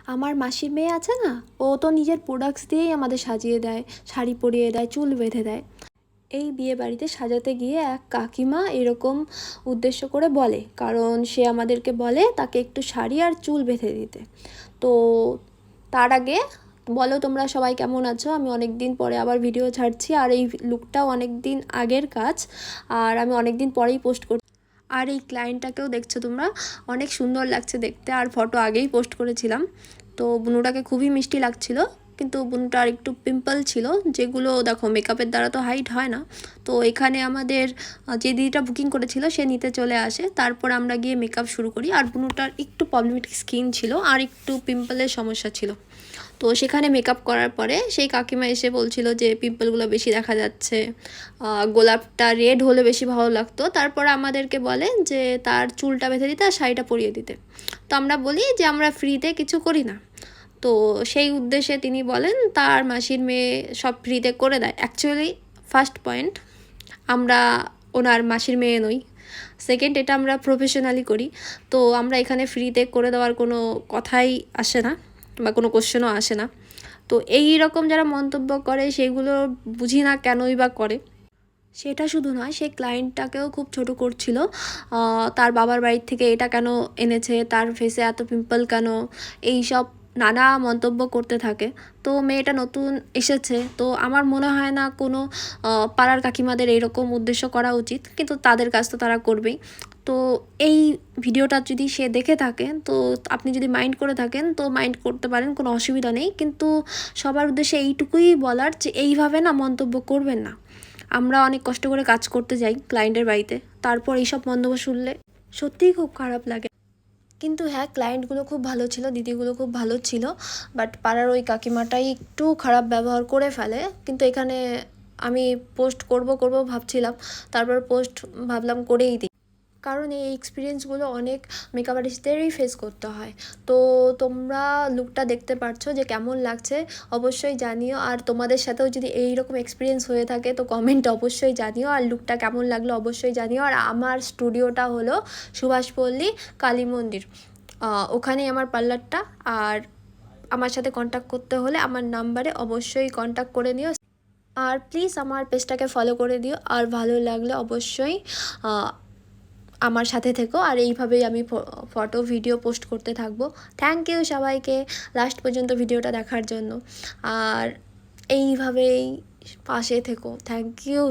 আমার মাসির মেয়ে আছে না, ও তো নিজের প্রোডাক্টস দিয়েই আমাদের সাজিয়ে দেয়, শাড়ি পরিয়ে দেয়, চুল বেঁধে দেয়। এই বিয়ে বাড়িতে সাজাতে গিয়ে এক কাকিমা এরকম উদ্দেশ্য করে বলে, কারণ সে আমাদেরকে বলে তাকে একটু শাড়ি আর চুল বেঁধে দিতে। তো তার আগে বলো তোমরা সবাই কেমন আছো। আমি অনেক দিন পরে আবার ভিডিও ছাড়ছি, আর এই লুকটাও অনেক দিন আগের কাজ, আর আমি অনেক দিন পরেই পোস্ট করছি। আর এই ক্লায়েন্টটাকেও দেখছো তোমরা, অনেক সুন্দর লাগছে দেখতে, আর ফটো আগেই পোস্ট করেছিলাম। তো বুনুটাকে খুবই মিষ্টি লাগছিল, কিন্তু বুনুটার একটু পিম্পল ছিল, যেগুলো দেখো মেকআপের দ্বারা তো হাইড হয় না। তো এখানে আমাদের যে দিদিটা বুকিং করেছিল সে নিতে চলে আসে, তারপর আমরা গিয়ে মেকআপ শুরু করি। আর বুনুটার একটু প্রবলেমেটিক স্কিন ছিল, আর একটু পিম্পলের সমস্যা ছিল। তো সেখানে মেকআপ করার পরে সেই কাকিমা এসে বলছিল যে পিম্পলগুলো বেশি দেখা যাচ্ছে, গোলাপটা রেড হলে বেশি ভালো লাগতো। তারপর আমাদেরকে বলে যে তার চুলটা বেঁধে দিতে আর শাড়িটা পরিয়ে দিতে। তো আমরা বলি যে আমরা ফ্রিতে কিছু করি না। তো সেই উদ্দেশ্যে তিনি বলেন তার মাসির মেয়ে সব ফ্রিতে করে দেয়। অ্যাকচুয়ালি ফার্স্ট পয়েন্ট, আমরা ওনার মাসির মেয়ে নই। সেকেন্ড, এটা আমরা প্রফেশনালি করি। তো আমরা এখানে ফ্রিতে করে দেওয়ার কোনো কথাই আসে না, বা কোনো কোশ্চেনও আসে না। তো এই রকম যারা মন্তব্য করে সেগুলো বুঝি না কেনই বা করে। সেটা শুধু নয়, সে ক্লায়েন্টটাকেও খুব ছোট করছিল। তার বাবার বাড়ির থেকে এটা কেন এনেছে, তার ফেসে এত পিম্পল কেন, এই সব নানা মন্তব্য করতে থাকে। তো মেয়েটা নতুন এসেছে, তো আমার মনে হয় না কোনো পাড়ার কাকিমাদের এইরকম উদ্দেশ্য করা উচিত, কিন্তু তাদের কাজ তো তারা করবেই। তো এই ভিডিওটা যদি সে দেখে থাকেন, তো আপনি যদি মাইন্ড করে থাকেন তো মাইন্ড করতে পারেন, কোনো অসুবিধা নেই। কিন্তু সবার উদ্দেশ্যে এইটুকুই বলার যে এইভাবে না মন্তব্য করবেন না। আমরা অনেক কষ্ট করে কাজ করতে যাই ক্লায়েন্টের বাড়িতে, তারপর এইসব মন্তব্য শুনলে সত্যিই খুব খারাপ লাগে। কিন্তু হ্যাঁ, ক্লায়েন্টগুলো খুব ভালো ছিল, দিদিগুলো খুব ভালো ছিল, বাট পাড়ার ওই কাকিমাটাই একটু খারাপ ব্যবহার করে ফেলে। কিন্তু এখানে আমি পোস্ট করব ভাবছিলাম, তারপর পোস্ট ভাবলাম করেই দিই, কারণ এই এক্সপিরিয়েন্সগুলো অনেক মেকআপ আর্টিস্টদেরই ফেস করতে হয়। তো তোমরা লুকটা দেখতে পারছো যে কেমন লাগছে, অবশ্যই জানিও। আর তোমাদের সাথেও যদি এই রকম এক্সপিরিয়েন্স হয়ে থাকে তো কমেন্ট অবশ্যই জানিও, আর লুকটা কেমন লাগলো অবশ্যই জানিও। আর আমার স্টুডিওটা হলো সুভাষপল্লী কালী মন্দির, ওখানেই আমার পার্লারটা। আর আমার সাথে কন্ট্যাক্ট করতে হলে আমার নাম্বারে অবশ্যই কন্ট্যাক্ট করে নিও। আর প্লিজ আমার পেজটাকে ফলো করে দিও, আর ভালো লাগলে অবশ্যই আমার সাথে থেকো। আর এইভাবেই আমি ফটো ভিডিও পোস্ট করতে থাকবো। থ্যাংক ইউ সবাইকে লাস্ট পর্যন্ত ভিডিওটা দেখার জন্য, আর এইভাবেই পাশে থেকো। Thank you.